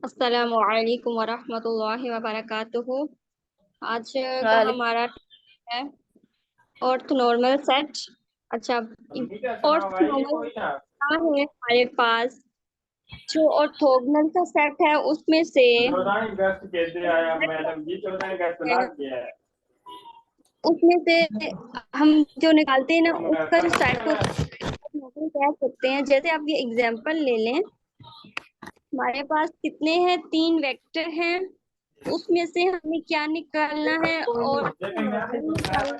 अस्सलामु अलैकुम वरहमतुल्लाहि वबरकातुहू। आज का वालेकुम। हमारा है ऑर्थ नॉर्मल सेट। अच्छा, ऑर्थ नॉर्मल क्या है हमारे पास? जो ऑर्थोगोनल का सेट है उसमें से उसमें से हम जो निकालते हैं ना उसका जो सेट होता है कह सकते हैं। जैसे आप ये एग्जांपल ले लें, हमारे पास कितने हैं? 3 वेक्टर हैं। उसमें से हमें क्या निकालना है? ऑर्थ नॉर्मल निकालना है।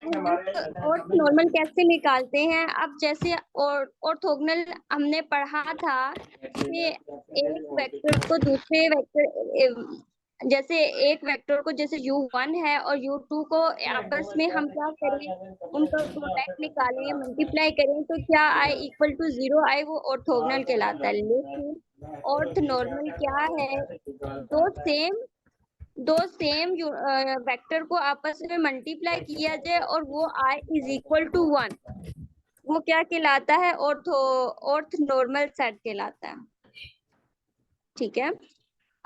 तो ऑर्थ नॉर्मल कैसे निकालते हैं? अब जैसे ऑर्थोगोनल हमने पढ़ा था कि एक वेक्टर को दूसरे वेक्टर, जैसे एक वेक्टर को जैसे u1 है और u2 को आपस में हम क्या करें, उनका प्रोडक्ट निकालें, मल्टीप्लाई करें तो क्या आए? इक्वल टू 0 आए, वो ऑर्थोगोनल कहलाता है। लेकिन ऑर्थ नॉर्मल क्या है? दो सेम दो सेम वेक्टर को आपस में मल्टीप्लाई किया जाए और वो आए इज इक्वल टू 1, वो क्या कहलाता है? ऑर्थ नॉर्मल सेट कहलाता है। ठीक है,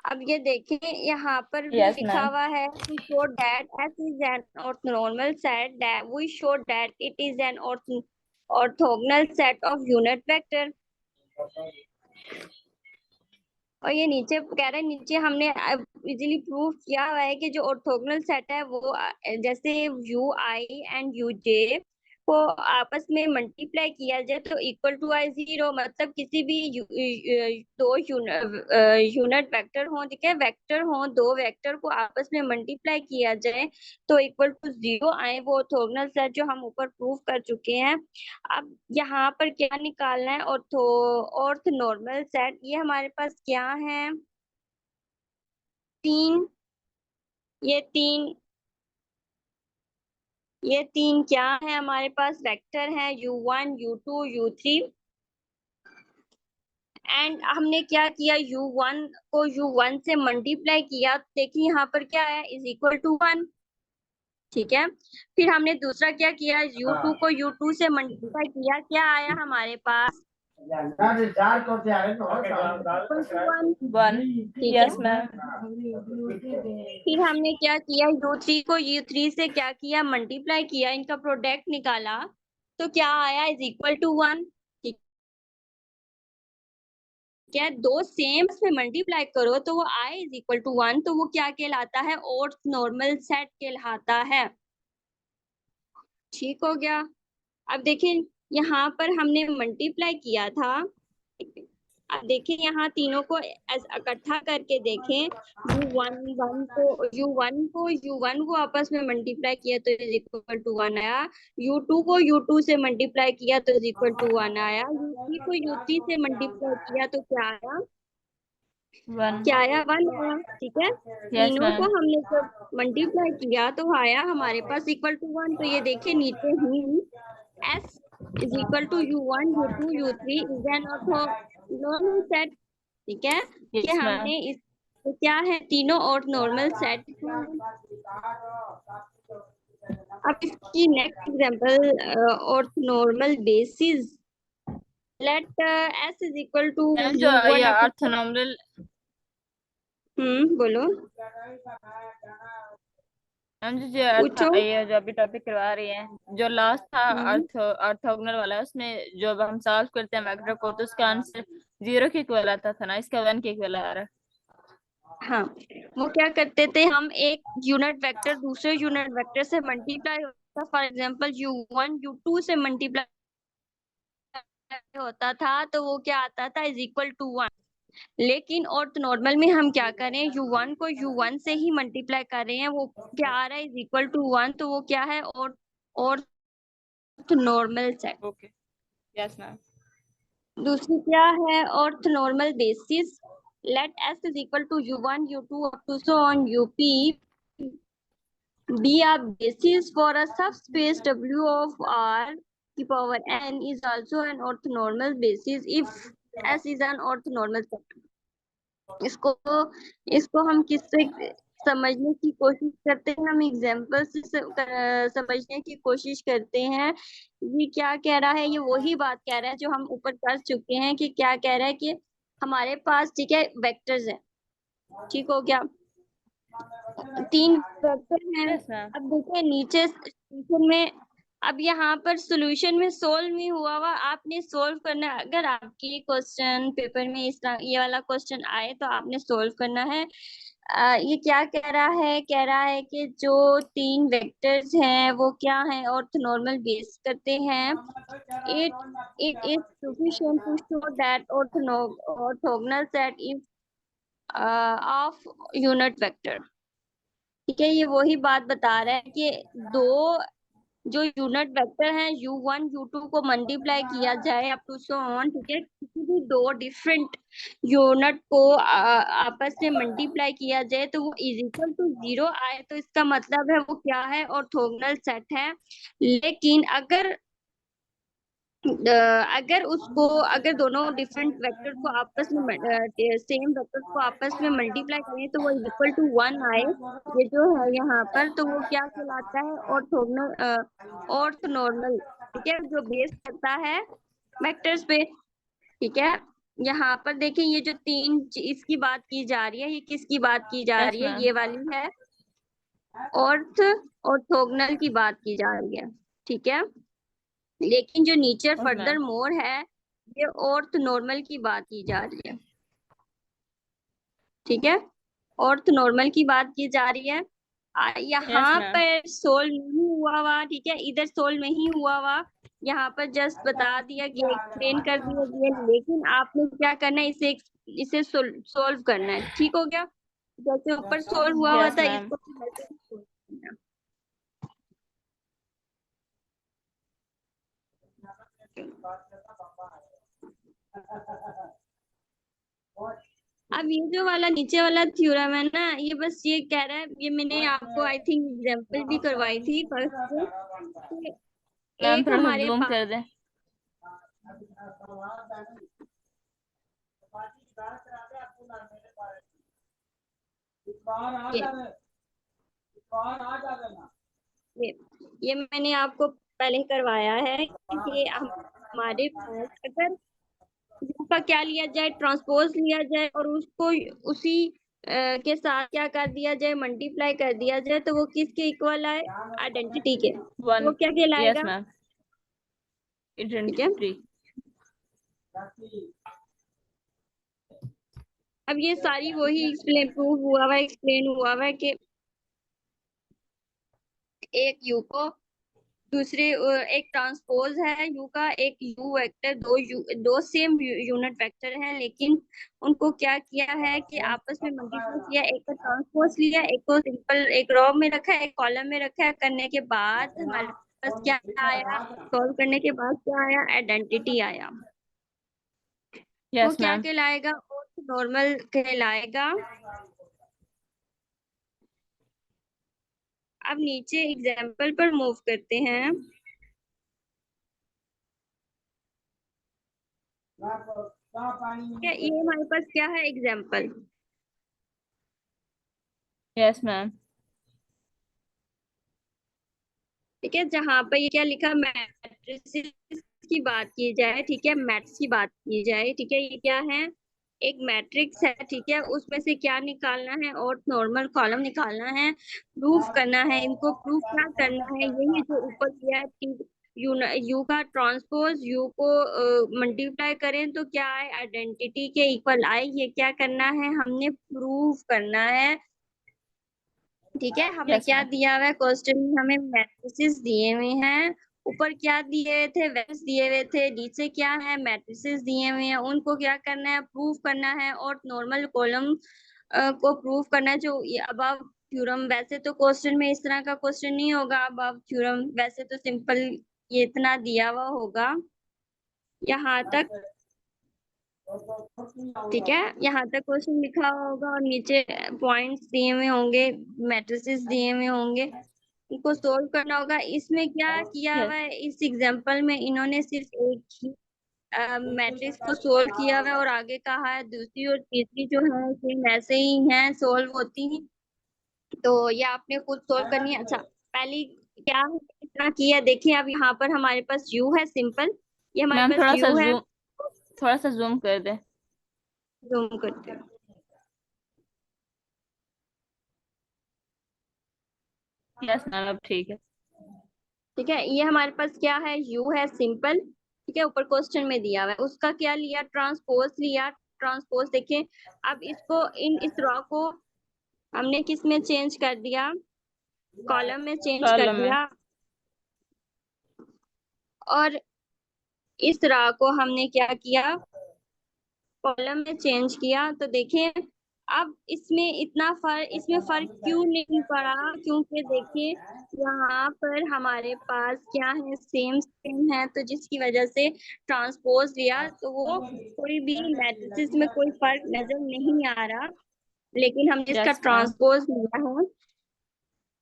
अब ये देखें यहाँ पर भी यस लिखा मैम। हुआ है, we show that S is an orthonormal set, that we show that it is an orthogonal set of unit vector। और ये नीचे कह रहे हैं, नीचे हमने इजीली प्रूव किया हुआ है कि जो ऑर्थोगोनल सेट है वो जैसे यू आई एंड यू जे को आपस में मल्टीप्लाई किया जाए तो इक्वल टू आई 0, मतलब किसी भी दो यूनिट वेक्टर हो, ठीक है, वेक्टर हो, दो वेक्टर को आपस में मल्टीप्लाई किया जाए तो इक्वल टू 0 आए, वो ऑर्थोगोनल सेट जो हम ऊपर प्रूव कर चुके हैं। अब यहाँ पर क्या निकालना है? Orthonormal set. ये हमारे पास क्या है? 3। ये तीन ये तीन क्या है हमारे पास? वेक्टर है u1 u2 u3। एंड हमने क्या किया? u1 को u1 से मल्टीप्लाई किया, देखिए यहाँ पर क्या है? Is equal to 1। ठीक है, फिर हमने दूसरा क्या किया? u2 को u2 से मल्टीप्लाई किया, क्या आया हमारे पास? Equal to 1। वन। ठीक है, यस मैम। फिर हमने क्या किया? u3 को u3 से क्या किया? मल्टीप्लाई किया, इनका प्रोडक्ट निकाला तो क्या आया? Is equal to 1। ठीक है, दो सेम में मल्टीप्लाई करो तो वो आए इज इक्वल टू 1, तो वो क्या कहलाता है? ऑर्थ नॉर्मल सेट कहलाता है। ठीक हो गया। अब देखिए यहाँ पर हमने मल्टीप्लाई किया था। अब देखिए यहाँ तीनों को इकट्ठा करके देखें, u1 को आपस में मल्टीप्लाई किया तो इज इक्वल टू 1 आया, u2 को u2 से मल्टीप्लाई किया तो इज इक्वल टू 1 आया, u3 को u3 से मल्टीप्लाई किया तो क्या आया? वन। क्या आया? 1 आया। ठीक है, यस तीनों को मैम। हमने जब मल्टीप्लाई किया तो आया हमारे पास इक्वल टू 1। तो ये देखिए नीचे ही S is equal to u1 u2 u3 is an orthonormal set. ठीक है, कि यस मैम। हमने इस तो क्या है? तीनों ऑर्थ नॉर्मल सेट हैं। अब इसकी next example, orthonormal basis. Let S is equal to ma'am जो ये u1 अपन। ऑर्थोनॉर्मल, बोलो, मैम पूछो। ये जो अभी टॉपिक करवा रही हैं, जो लास्ट था हम्म ऑर्थोगोनल वाला, उसमें जो अब हम सॉल्व करते हैं वेक्टर को तो उसका आंसर 0 के इक्वल आता था ना, इसका 1 के इक्वल आ रहा है। हाँ, वो क्या करते थे? हम एक यूनिट वेक्टर दूसरे यूनिट वेक्टर से मल्टीप्लाई होता, फॉर एग्जांपल u1 u2 से मल्टीप्लाई होता था तो वो क्या आता था? Is equal to 1। लेकिन ऑर्थ नॉर्मल में हम क्या करें? u1 को u1 से ही मल्टीप्लाई कर रहे हैं, वो क्या आ रहा है? इज इक्वल टू 1, तो वो क्या है? Orthonormal set. Okay. Yes ma'am. दूसरी क्या है? Orthonormal basis. Let S is equal to u1 u2 up to so on up be a basis for a subspace W of R the power n is also an orthonormal basis if S is an orthonormal set। इसको इसको हम किससे समझने की कोशिश करते हैं, हम एग्जाम्पल से समझने की कोशिश करते हैं। ये क्या कह रहा है, ये वही बात कह रहा है जो हम ऊपर कर चुके हैं कि क्या कह रहा है कि हमारे पास ठीक है वेक्टर्स है, ठीक हो गया, 3 वेक्टर हैं। Yes ma'am. अब देखिए नीचे सॉल्यूशन में, अब यहाँ पर सॉल्यूशन में सोल्व नहीं हुआ हुआ, आपने सोल्व करना है। अगर आपके क्वेश्चन पेपर में इस तरह ये वाला क्वेश्चन आए तो आपने सोल्व करना है। ये क्या कह रहा है, कह रहा है कि जो 3 वेक्टर्स हैं वो क्या हैं, ऑर्थोनॉर्मल बेस करते हैं। It is sufficient to show that orthogonal set is of unit vector. ठीक है, ये वही बात बता रहा है कि दो जो यूनिट वेक्टर हैं u1 u2 को मल्टीप्लाई किया जाए अप टू सो ऑन, ठीक है, किसी भी दो डिफरेंट यूनिट को आपस में मल्टीप्लाई किया जाए तो वो इज इक्वल टू 0 आए तो इसका मतलब है वो क्या है, ऑर्थोगोनल सेट है। लेकिन अगर उसको, अगर दोनों डिफरेंट वेक्टर को आपस में सेम वेक्टर को आपस में मल्टीप्लाई करें तो वो इक्वल टू 1 आए, ये जो है यहाँ पर, तो वो क्या कहलाता है, ऑर्थोगोनल, ऑर्थोनॉर्मल। ठीक है, जो बेस करता है वेक्टर्स पे। ठीक है, यहाँ पर देखें ये जो 3 इसकी बात की जा रही है, ये किसकी बात की जा यस रही है, मैम। ये वाली है ऑर्थोगोनल की बात की जा रही है। ठीक है, लेकिन जो नीचे ओके फर्दर मैम। मोर है ये ऑर्थ नॉर्मल की बात की जा रही है। ठीक है, ऑर्थ नॉर्मल की बात की जा रही है। यस यहाँ मैम। पर सोल्व नहीं हुआ हुआ, ठीक है, इधर सोल्व नहीं हुआ हुआ, यहाँ पर जस्ट बता दिया गया, एक्सप्लेन कर दिया गया, लेकिन आपने क्या करना है, इसे सोल्व करना है। ठीक हो गया, जैसे ऊपर सोल्व हुआ हुआ यस था मैम। इसको भी वैसे ही solve करना है। अब ये जो वाला नीचे वाला थ्योरम है ना, ये बस ये कह रहा है, ये मैंने आपको आई थिंक एग्जांपल भी करवाई थी फर्स्ट में कि मैम एक थोड़ा सा हमारे जूम पास कर दें। ये ये, ये मैंने आपको पहले करवाया है कि हमारे पास अगर का क्या लिया जाए, ट्रांसपोज लिया जाए और उसको उसी के साथ क्या कर दिया जाए, मल्टीप्लाई कर दिया जाए, तो वो किसके इक्वल आए, आइडेंटिटी के, तो वो 1। क्या यस कहलाएगा। मैम। ठीक है, आइडेंटिटी। अब ये सारी वही एक्सप्लेन प्रूव हुआ हुआ, एक्सप्लेन हुआ हुआ है कि एक यू को दूसरे एक ट्रांसपोज है यू का, एक यू वेक्टर, दो सेम यूनिट वेक्टर हैं, लेकिन उनको क्या किया है कि आपस में मल्टीप्लाई किया, एक को ट्रांसपोज लिया, एक को सिंपल एक रो में रखा है, एक कॉलम में रखा है, करने के बाद हमारे पास क्या आया, सॉल्व करने के बाद क्या आया, आइडेंटिटी आया। वो यस क्या मैम। कहलाएगा, नॉर्मल कहलाएगा। अब नीचे एग्जाम्पल पर मूव करते हैं। ये हमारे पास क्या है, एग्जाम्पल। Yes ma'am. ठीक है, जहाँ पर ये क्या लिखा, मैट्रिसेस की बात की जाए, ठीक है, मैट्रिक्स की बात की जाए, ठीक है, ये क्या है, एक मैट्रिक्स है, ठीक है, उसमें से क्या निकालना है, और नॉर्मल कॉलम निकालना है, प्रूफ करना है, इनको प्रूफ क्या करना है, यही जो ऊपर दिया है कि यू का ट्रांसपोज यू को मल्टीप्लाई करें तो क्या आए, आइडेंटिटी के इक्वल आए, ये क्या करना है, हमने प्रूफ करना है। ठीक है, हमें यस क्या मैम। दिया हुआ है क्वेश्चन में, हमें मैट्रिसेस दिए हुए हैं, ऊपर क्या दिए हुए थे, वेक्टर्स दिए हुए थे, नीचे क्या है, मैट्रिसेस दिए हुए हैं, उनको क्या करना है, प्रूफ करना है, और नॉर्मल कॉलम को प्रूफ करना है, जो अबव थ्योरम। वैसे तो क्वेश्चन में इस तरह का क्वेश्चन नहीं होगा अबव थ्योरम, वैसे तो सिंपल ये इतना दिया हुआ होगा यहाँ तक। ठीक है, यहाँ तक क्वेश्चन लिखा हुआ होगा और नीचे पॉइंट्स दिए हुए होंगे, मैट्रिसेस दिए हुए होंगे, इनको सोल्व करना होगा। इसमें क्या किया हुआ यस। है, इस एग्जांपल में इन्होंने सिर्फ एक ही मैट्रिक्स को सोल्व किया हुआ है और आगे कहा है दूसरी और तीसरी जो है सेम ऐसे ही हैं, सोल्व होती हैं। तो ये आपने खुद सोल्व करनी है। अच्छा, पहली क्या इतना किया, देखिए अब यहाँ पर हमारे पास यू है सिंपल, ये हमारे मैम पास यू है। थोड़ा सा जूम कर दे। जूम करते हैं। यस मैम, अब ठीक है। ठीक है, ये हमारे पास क्या है, यू है सिंपल। ठीक है, ऊपर क्वेश्चन में दिया हुआ है, उसका क्या लिया, ट्रांसपोज लिया। ट्रांसपोज देखिए, अब इसको इस रॉ को हमने किस में चेंज कर दिया, कॉलम में चेंज कर कॉलम में। दिया। और इस रॉ को हमने क्या किया, कॉलम में चेंज किया। तो देखिए अब इसमें फर्क क्यों नहीं पड़ा, क्योंकि देखिए यहाँ पर हमारे पास क्या है, सेम सेम है, तो जिसकी वजह से ट्रांसपोज लिया तो वो कोई भी मैट्रिसेस में कोई फर्क नजर नहीं आ रहा, लेकिन हमने इसका यस मैम। ट्रांसपोज लिया है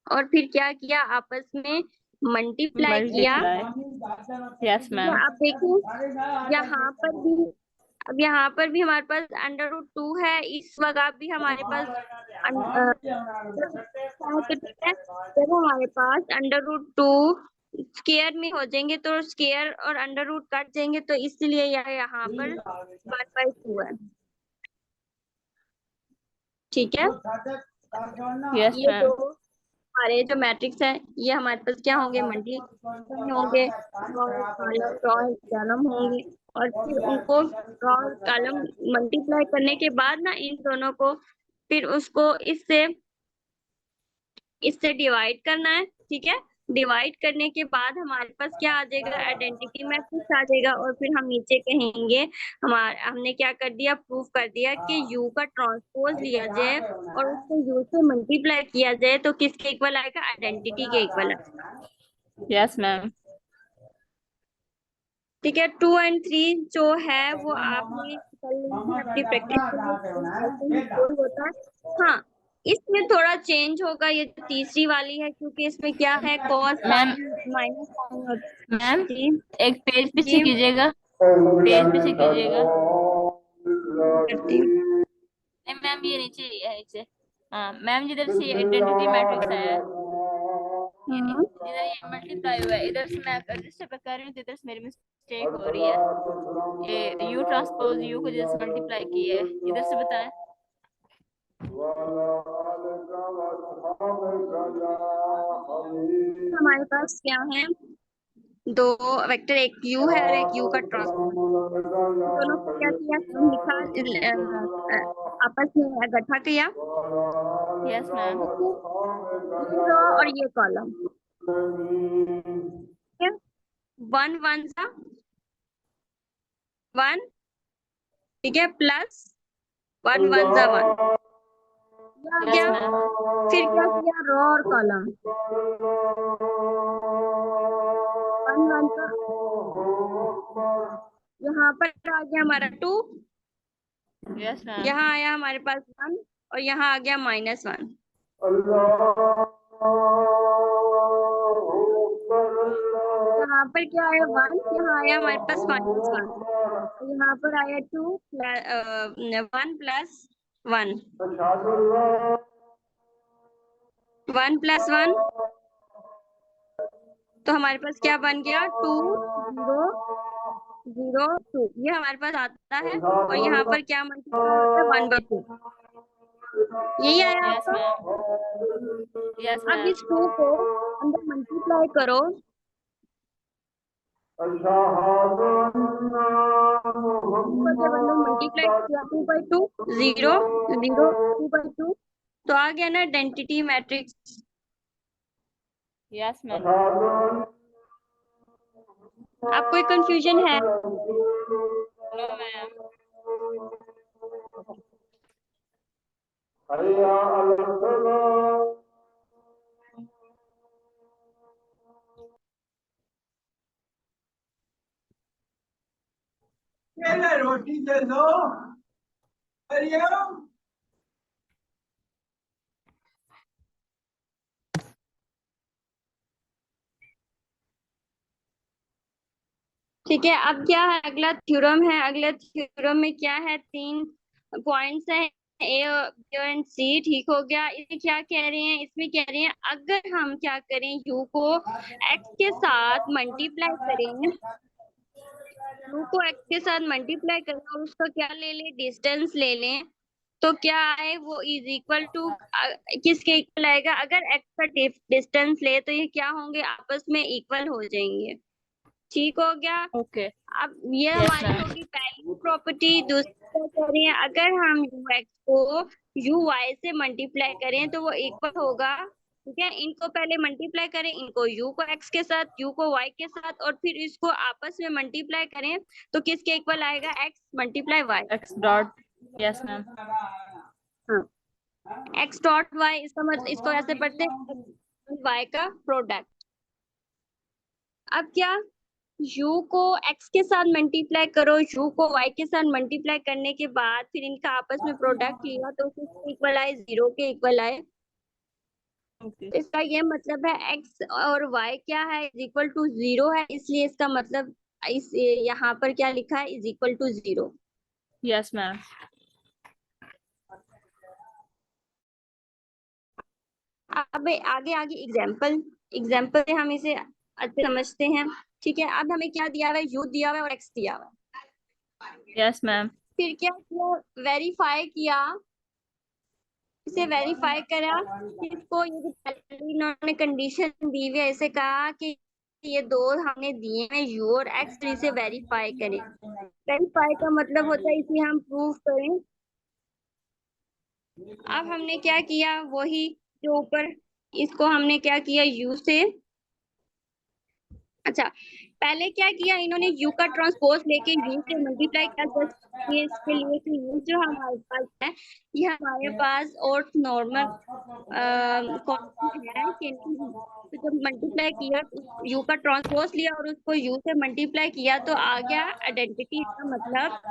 और फिर क्या किया, आपस में मल्टीप्लाई किया। मल्टीप्लाई। यस ठीक है, मैम। अब देखिए यहाँ पर भी, अब यहाँ पर भी हमारे पास √2 है, इस वक्त भी हमारे पास तो ठीक है, जब हमारे पास √2 स्केयर में हो जाएंगे तो स्केयर और √ कट जाएंगे, तो इसलिए यह यहाँ पर 1/2 है। ठीक है, यस ये मैम। दो हमारे जो मैट्रिक्स है, ये हमारे पास क्या होंगे, मल्टीप्लाई होंगे, रॉ कॉलम रॉ कॉलम होंगे। और फिर उनको रॉ कॉलम मल्टीप्लाई करने के बाद ना, इन दोनों को फिर उसको इससे इससे डिवाइड करना है। ठीक है, डिवाइड करने के बाद हमारे पास क्या आ जाएगा, आइडेंटिटी मैट्रिक्स आ जाएगा। और फिर हम नीचे कहेंगे हमने क्या कर दिया, प्रूफ कर दिया कि यू का ट्रांसपोज लिया जाए और उसको यू से मल्टीप्लाई किया जाए तो किसके इक्वल आएगा, आइडेंटिटी के इक्वल आएगा। Yes ma'am. ठीक है, 2 और 3 जो है वो आपने कर ली है अपनी प्रैक्टिस के लिए, ऐसे ही कोड होता है। हाँ, इसमें थोड़ा चेंज होगा, ये जो तीसरी वाली है, क्योंकि इसमें क्या है, cos ma'am sine minus sine ma'am ji एक पेज पीछे जी कीजिएगा, पेज पीछे कीजिएगा। करती हूँ। नहीं मैम, ये नीचे ही है, नीचे। हाँ मैम, जिधर से आइडेंटिटी मैट्रिक्स आया है, हम्म, इधर ये मल्टीप्लाई हुआ है, इधर से मैं रजिस्टर पे कर रही हूँ तो इधर से मेरी मिस्टेक हो रही है। ये यू ट्रांसपोज यू को जिधर से मल्टीप्लाई की है, इधर से बताएं। हमारे पास क्या है, दो वेक्टर, एक यू है और एक यू का ट्रांसपोज। दोनों को क्या किया, सम लिखा, आपस में इकट्ठा किया। Yes ma'am. देखिए, ये रो और ये कॉलम, ठीक है, 1 1 सा 1, ठीक है, प्लस 1 1 सा 1, ये आ यस गया। मैम। फिर क्या किया, रो और कॉलम, 1 1 सा, यहाँ पर आ गया हमारा 2, यस मैम। यहाँ आया हमारे पास 1 और यहाँ आ गया -1। यहाँ पर क्या आया, 1, यहाँ आया हमारे पास -1, यहाँ पर आया 2 1 प्लस 1, 1 प्लस 1, तो हमारे पास क्या बन गया, 2 0 0 2, ये हमारे पास आता है। और यहाँ पर क्या मल्टीप्लाई होता है, 1/2, यही आया यस आपका। मैम। यस अब मैम। इस 2 को अंदर मल्टीप्लाई करो, को जब अंदर मल्टीप्लाई किया, 2/2 0 0 2/2, तो आ गया ना आइडेंटिटी मैट्रिक्स। Yes ma'am. आप कोई कंफ्यूजन है? No ma'am. रोटी दे दो हरिओम। ठीक है, अब क्या है, अगला थ्योरम है। अगला थ्योरम में क्या है, 3 पॉइंट्स है। ए बी एंड सी, ठीक हो गया। इसमें क्या कह रहे हैं, इसमें कह रहे हैं अगर हम क्या करें, यू को एक्स के साथ मल्टीप्लाई करें, यू को एक्स के साथ मल्टीप्लाई करें और उसका क्या ले लें, डिस्टेंस ले लें, तो क्या आए, वो इज इक्वल टू किसके इक्वल आएगा, अगर एक्स का डिस्टेंस ले तो ये क्या होंगे, आपस में इक्वल हो जाएंगे। ठीक हो गया। ओके। अब ये Yes, हमारी ma'am. होगी पहली प्रॉपर्टी। दूसरी क्या करें, अगर हम यू एक्स को यू वाई से मल्टीप्लाई करें तो वो इक्वल होगा। ठीक है, इनको पहले मल्टीप्लाई करें, इनको यू को एक्स के साथ, यू को वाई के साथ, और फिर इसको आपस में मल्टीप्लाई करें तो किसके इक्वल आएगा, X multiply Y. X dot. Yes, ma'am. हाँ, एक्स डॉट वाई, इसका मतलब इसको ऐसे पढ़ते हैं वाई का प्रोडक्ट। अब क्या, u को x के साथ मल्टीप्लाई करो, u को y के साथ मल्टीप्लाई करने के बाद फिर इनका आपस में प्रोडक्ट लिया तो किसके इक्वल आए, 0 के इक्वल आए। Okay. इसका ये मतलब है x और y क्या है, इज इक्वल टू 0 है, इसलिए इसका मतलब इस यहाँ पर क्या लिखा है, is equal to 0। Yes, ma'am. अब आगे आगे एग्जाम्पल से हम इसे अच्छे समझते हैं। ठीक है, अब हमें क्या दिया हुआ है, u दिया हुआ है और x दिया हुआ है। Yes, ma'am. फिर क्या किया, वेरीफाई किया, इसे वेरीफाई करा, इसको ये जो पहले इन्होंने कंडीशन दी हुई है, इसे कहा कि ये दो हमने दिए हैं यू और एक्स, तो इसे वेरीफाई करें। वेरीफाई का मतलब होता है इसे हम प्रूव करें। अब हमने क्या किया, वही जो ऊपर, इसको हमने क्या किया, यू से, अच्छा पहले क्या किया इन्होंने, यू का ट्रांसपोज लेके यू से मल्टीप्लाई किया, जस्ट ये इसके लिए कि यू जो हमारे पास है, ये हमारे पास और नॉर्मल है कि नहीं। तो जब मल्टीप्लाई किया, यू का ट्रांसपोज लिया और उसको यू से मल्टीप्लाई किया तो आ गया आइडेंटिटी, का मतलब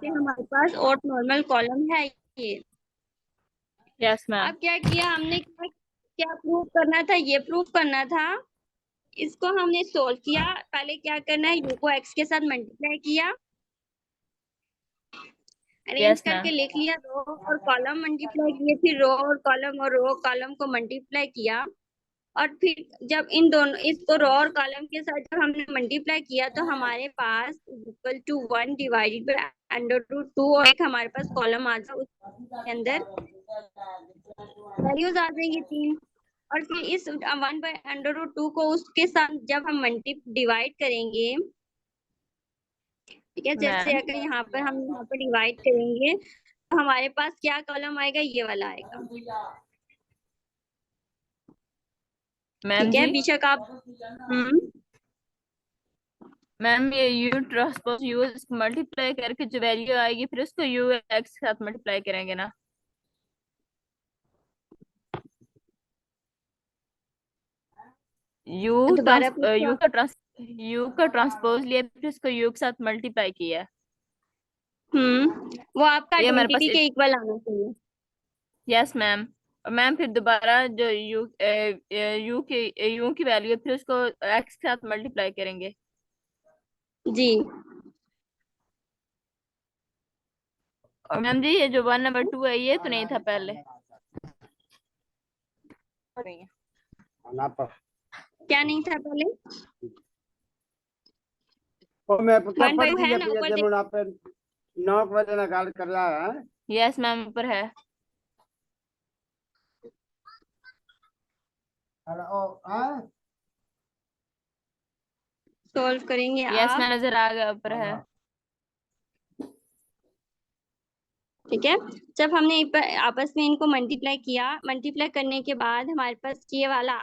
कि हमारे पास और नॉर्मल कॉलम है ये। Yes, ma'am. अब क्या किया हमने, क्या प्रूव करना था, ये प्रूव करना था, इसको हमने सोल्व किया। पहले क्या करना है, यू को एक्स के साथ मल्टीप्लाई किया, अरेंज Yes, करके ma'am. लिख लिया, रो और कॉलम मल्टीप्लाई किए, फिर रो और कॉलम को मल्टीप्लाई किया, और फिर जब इन दोनों, इसको रो और कॉलम के साथ जब हमने मल्टीप्लाई किया तो हमारे पास इक्वल टू 1 डिवाइडेड बाय √2, और एक हमारे पास कॉलम आ जाए, उसके अंदर वैल्यूज आ जाएंगी 3, और फिर इस 1/√2 को उसके साथ जब हम डिवाइड करेंगे, ठीक है, जैसे Ma'am. अगर यहाँ पर हम यहाँ पर डिवाइड करेंगे तो हमारे पास क्या कॉलम आएगा, ये वाला आएगा। Ma'am ठीक है, जी. बेशक आप मैम ये U ट्रांसपोज U मल्टीप्लाई करके जो वैल्यू आएगी फिर उसको U X के साथ मल्टीप्लाई करेंगे ना। दोबारा पूछो। U का ट्रांसपोज लिया फिर उसको U के साथ मल्टीप्लाई किया। वो आपका ये हमारे पास आइडेंटिटी के इक्वल आना चाहिए। Yes ma'am. मैम फिर दोबारा जो U की वैल्यू है फिर उसको X के साथ मल्टीप्लाई करेंगे। जी, और मैम जी ये जो 1/2 है ये तो नहीं था पहले। क्या नहीं था पहले, मैं 1/2 है ना ऊपर जमुना पे 9 बजे ना गाल कर रहा है। यस मैम ऊपर है। हेलो हां सॉल्व करेंगे यस आप। मैम नजर आ गया ऊपर है। ठीक है, जब हमने आपस में इनको मल्टीप्लाई किया, मल्टीप्लाई करने के बाद हमारे पास ये वाला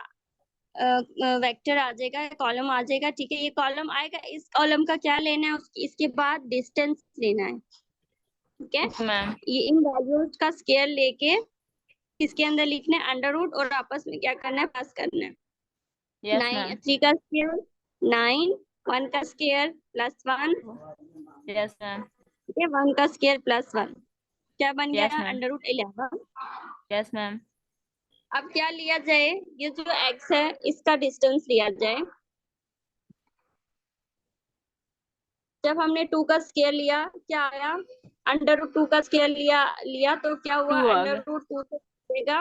वेक्टर आ जाएगा, कॉलम आ जाएगा। ठीक है, ये कॉलम आएगा, इस कॉलम का क्या लेना है, इसके बाद डिस्टेंस लेना है। ठीक है, मैम ये इन वैल्यूज का स्केयर लेके इसके अंदर लिखना है √, और आपस में क्या करना है, प्लस करना है। यस मैम 3 का स्केयर 9, 1 का स्केयर +1, यस मैम ठीक है, 1 का स्केयर +1, क्या बन यस गया, मैम √11। यस मैम अब क्या लिया जाए, ये जो x है इसका डिस्टेंस लिया जाए। जब हमने 2 का स्क्वायर लिया क्या आया, √2 का स्क्वायर लिया तो क्या हुआ, 2 आ गया। √2 से कटेगा,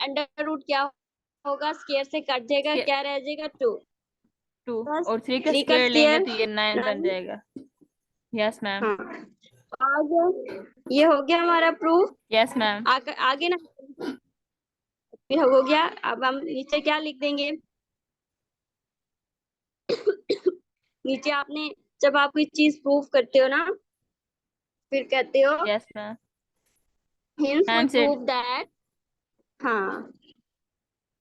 अंडर रूट क्या होगा, स्क्वायर से कट जाएगा, क्या रह जाएगा 2 2 बस। और 3 का 3 का स्क्वायर लेंगे स्क्वायर तो ये 9 बन 9। जाएगा। Yes ma'am. हाँ आ गया, ये हो गया हमारा प्रूफ। Yes ma'am. आगे ना फिर हो गया। अब हम नीचे क्या लिख देंगे नीचे आपने जब आप कोई चीज प्रूफ करते हो ना, फिर कहते हो yes ma'am. hence we answer. prove that, हाँ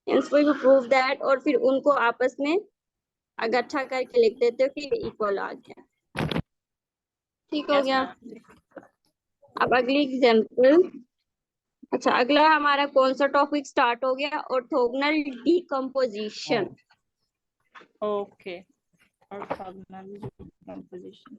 hence we prove that, और फिर उनको आपस में इकट्ठा करके लिख देते हो कि इक्वल आ गया। ठीक हो यस गया। मैम। अब अगली एग्जांपल, अच्छा अगला हमारा कौन सा टॉपिक स्टार्ट हो गया, orthogonal decomposition. Okay. Orthogonal composition.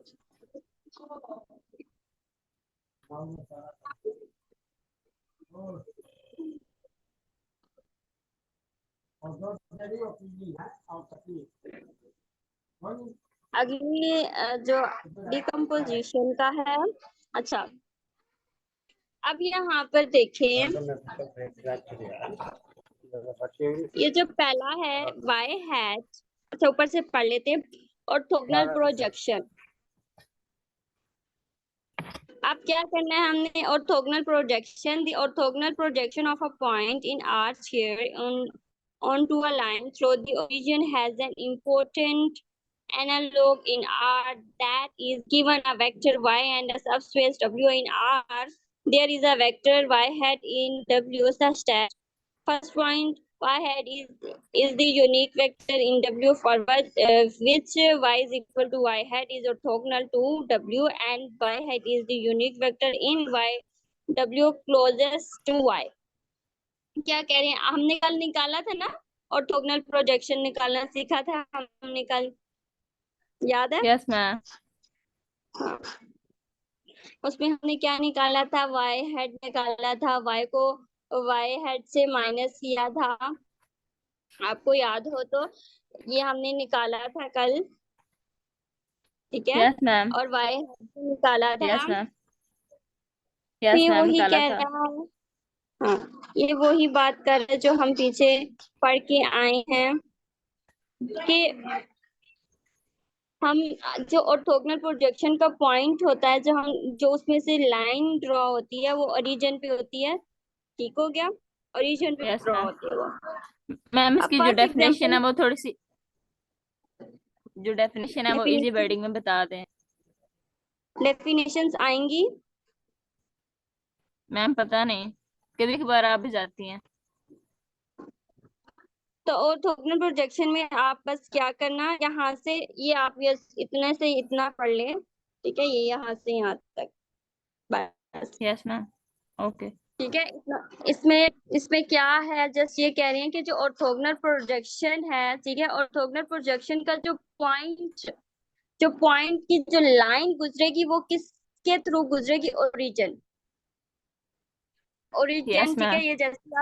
अगली जो डीकंपोजिशन का है, अच्छा अब यहाँ पर देखें, ये जो पहला है वाई हैट, अच्छा ऊपर से पढ़ लेते हैं, ऑर्थोगोनल प्रोजेक्शन। अब क्या करना है हमने, orthogonal projection, the orthogonal projection of a point in are sphere onto a line through the origin has an important analog in R that is given a vector y and a subspace w in R. There is a vector y hat in W such that first point y hat is the unique vector in W for which y is equal to y hat is orthogonal to W and y hat is the unique vector in y W closest to y. क्या कह रहे हैं, हमने कल निकाला था ना, orthogonal projection निकालना सीखा था हमने कल, याद है? Yes ma'am. हाँ। उसमें हमने क्या निकाला था, वाई हेड निकाला था, वाई को वाई हेड से माइनस किया था, आपको याद हो तो ये हमने निकाला था कल, ठीक है? Yes ma'am. और वाई हेड से निकाला था, यस मैम। तो यस ये मैम वही निकाला कह था। रहा है, हाँ ये वही बात कर रहे जो हम पीछे पढ़ के आए हैं कि हम जो ऑर्थोगोनल प्रोजेक्शन का पॉइंट होता है, जो उसमें से लाइन ड्रॉ होती है वो ओरिजिन पे होती है, ठीक हो गया, ओरिजिन पे यस ड्रॉ मैम। होती है वो। मैम अब इसकी जो फर्स्ट डेफिनेशन है एग्जांपल, वो थोड़ी सी, जो डेफिनेशन है वो इजी डेफिनेशन वर्डिंग में बता दें। डेफिनेशंस आएंगी, मैम पता नहीं, कभी कभार आप भी जाती हैं। तो ऑर्थोगोनल प्रोजेक्शन में आप बस क्या करना, यहाँ से ये आप ये इतने से इतना पढ़ ले, ठीक है, ये यहाँ से यहाँ तक बस, यस मैम। ओके। ठीक है इतना। इसमें इसमें क्या है, जस्ट ये कह रहे हैं कि जो ऑर्थोगोनल प्रोजेक्शन है, ठीक है, ऑर्थोगोनल प्रोजेक्शन का जो पॉइंट की जो लाइन गुजरेगी वो किसके थ्रू गुजरेगी, ओरिजिन, ओरिजिन, यस ठीक है। मैम। ये जैसे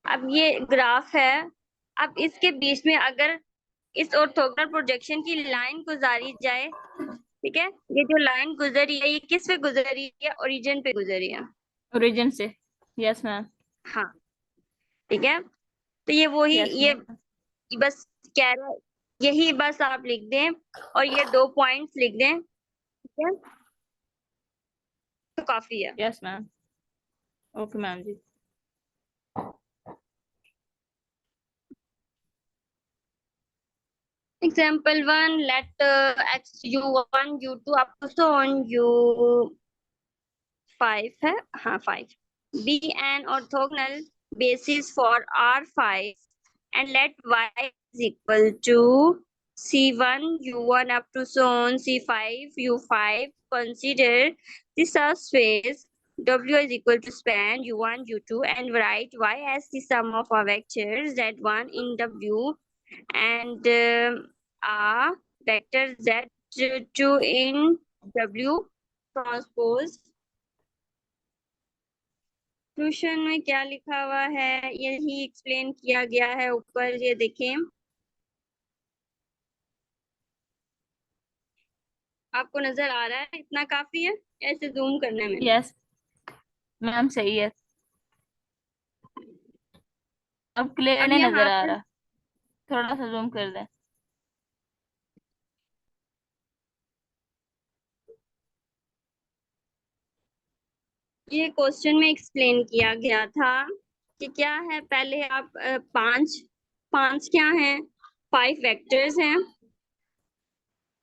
अब ये ग्राफ है, अब इसके बीच में अगर इस ऑर्थोगोनल प्रोजेक्शन की लाइन गुजारी जाए, ठीक है, ये जो लाइन गुजरी है ये किस पे गुजरी है, ओरिजिन पे गुजरी है, ओरिजिन से। Yes ma'am. हाँ ठीक है। तो ये वही यस ये मैम। बस कह रहा है, यही बस आप लिख दें और ये 2 पॉइंट्स लिख दें, ठीक है, तो काफी है। Yes ma'am. Okay ma'am ji. Example 1, let x u1 u2 up to so on u5 है, हाँ 5 be an orthogonal basis for R5 and let y is equal to C1 u1 up to so on C5 u5. Consider the subspace W is equal to span u1 u2 and write y as the sum of our vectors z1 in W and a vector z2 in W transpose। Question में क्या लिखा हुआ है यही explain किया गया है ऊपर, ये देखें, आपको नजर आ रहा है? इतना काफी है? ऐसे जूम करने में? यस मैम सही है। अब क्लियर अब नहीं नजर यहाँ आ पर रहा, थोड़ा सा जूम कर दे। ये क्वेश्चन में एक्सप्लेन किया गया था कि क्या है, पहले आप पांच पांच क्या हैं, 5 वेक्टर्स हैं।